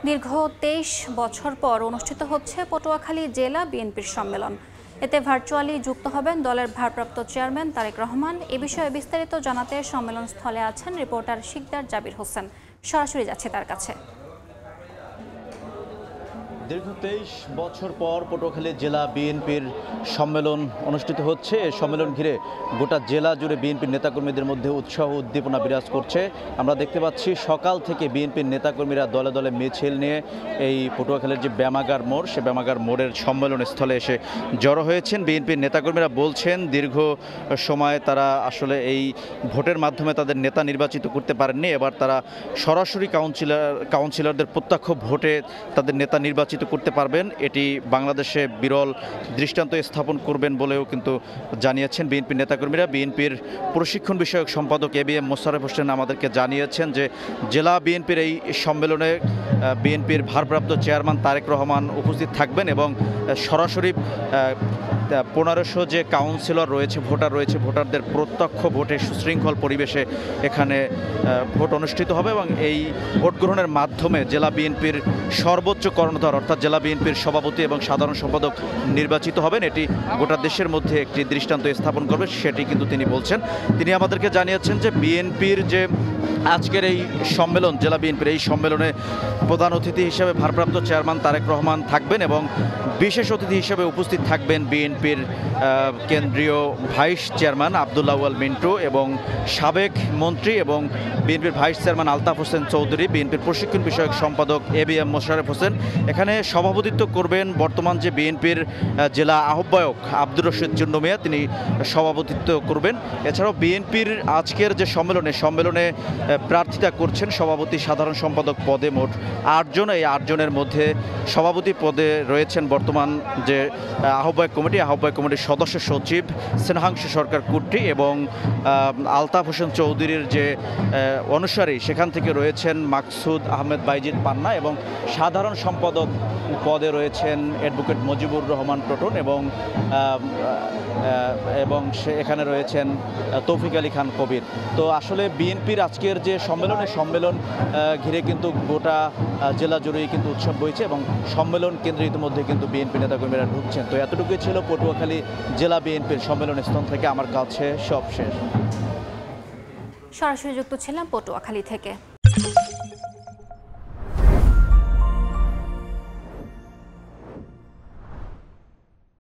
দীর্ঘ ২৩ বছর পর অনুষ্ঠিত হচ্ছে পটুয়াখালী জেলা বিএনপির সম্মেলন। এতে ভার্চুয়ালি যুক্ত হবেন দলের ভারপ্রাপ্ত চেয়ারম্যান তারেক রহমান। এ বিষয়ে বিস্তারিত জানাতে সম্মেলন স্থলে আছেন রিপোর্টার শিকদার জাবির হোসেন। সরাসরি যাচ্ছে তার কাছে। দীর্ঘ ২৩ বছর পর পটুয়াখালী জেলা বিএনপির সম্মেলন অনুষ্ঠিত হচ্ছে। এই সম্মেলন ঘিরে গোটা জেলা জুড়ে বিএনপির নেতাকর্মীদের মধ্যে উৎসাহ উদ্দীপনা বিরাজ করছে। আমরা দেখতে পাচ্ছি সকাল থেকে বিএনপির নেতাকর্মীরা দলে দলে মিছিল নিয়ে এই পটুয়াখালীর যে ব্যায়ামাগার মোড়, সে ব্যায়ামাগার মোড়ের সম্মেলন স্থলে এসে জড়ো হয়েছেন। বিএনপির নেতাকর্মীরা বলছেন দীর্ঘ সময় তারা আসলে এই ভোটের মাধ্যমে তাদের নেতা নির্বাচিত করতে পারেননি। এবার তারা সরাসরি কাউন্সিলরদের প্রত্যক্ষ ভোটে তাদের নেতা নির্বাচিত করতে পারবেন। এটি বাংলাদেশে বিরল দৃষ্টান্ত স্থাপন করবেন বলেও কিন্তু জানিয়েছেন বিএনপির নেতাকর্মীরা। বিএনপির প্রশিক্ষণ বিষয়ক সম্পাদক এবিএম মোশাররফ হোসেন আমাদেরকে জানিয়েছেন যে জেলা বিএনপির এই সম্মেলনে বিএনপির ভারপ্রাপ্ত চেয়ারম্যান তারেক রহমান উপস্থিত থাকবেন এবং সরাসরি ১৫০০ যে কাউন্সিলর রয়েছে, ভোটার রয়েছে, ভোটারদের প্রত্যক্ষ ভোটে সুশৃঙ্খল পরিবেশে এখানে ভোট অনুষ্ঠিত হবে এবং এই ভোট গ্রহণের মাধ্যমে জেলা বিএনপির সর্বোচ্চ কর্ণধার অর্থাৎ জেলা বিএনপির সভাপতি এবং সাধারণ সম্পাদক নির্বাচিত হবেন। এটি গোটা দেশের মধ্যে একটি দৃষ্টান্ত স্থাপন করবে, সেটি কিন্তু তিনি বলছেন। তিনি আমাদেরকে জানিয়েছেন যে বিএনপির যে আজকের এই সম্মেলন, জেলা বিএনপির এই সম্মেলনে প্রধান অতিথি হিসেবে ভারপ্রাপ্ত চেয়ারম্যান তারেক রহমান থাকবেন এবং বিশেষ অতিথি হিসেবে উপস্থিত থাকবেন বিএনপির কেন্দ্রীয় ভাইস চেয়ারম্যান আব্দুল্লাহ আউয়াল মিন্টু এবং সাবেক মন্ত্রী এবং বিএনপির ভাইস চেয়ারম্যান আলতাফ হোসেন চৌধুরী, বিএনপির প্রশিক্ষণ বিষয়ক সম্পাদক এবিএম মোশাররফ হোসেন। এখানে সভাপতিত্ব করবেন বর্তমান যে বিএনপির জেলা আহ্বায়ক আব্দুর রশিদ চুন্নু মিয়া, তিনি সভাপতিত্ব করবেন। এছাড়াও বিএনপির আজকের যে সম্মেলনে প্রার্থিতা করছেন সভাপতি, সাধারণ সম্পাদক পদে মোট ৮ জন। এই ৮ জনের মধ্যে সভাপতি পদে রয়েছেন বর্তমান যে আহ্বায়ক কমিটির সদস্য সচিব স্নেহাংশু সরকার কুট্টি এবং আলতাফ হোসেন চৌধুরীর যে অনুসারী, সেখান থেকে রয়েছেন মাকসুদ আহমেদ বাইজিদ পান্না এবং সাধারণ সম্পাদক পদে রয়েছেন অ্যাডভোকেট মুজিবুর রহমান টোটন এবং এখানে রয়েছেন তৌফিক আলী খান কবির। তো আসলে বিএনপির আজকের যে সম্মেলন ঘিরে কিন্তু গোটা জেলা জুড়েই কিন্তু উৎসব বইছে এবং সম্মেলন কেন্দ্রে ইতিমধ্যে কিন্তু বিএনপি নেতাকর্মীরা ঢুকছেন। তো এতটুকুই ছিল পটুয়াখালী জেলা বিএনপির সম্মেলন স্থল থেকে আমার কাছে সব শেষ। সরাসরি যুক্ত ছিলাম পটুয়াখালী থেকে।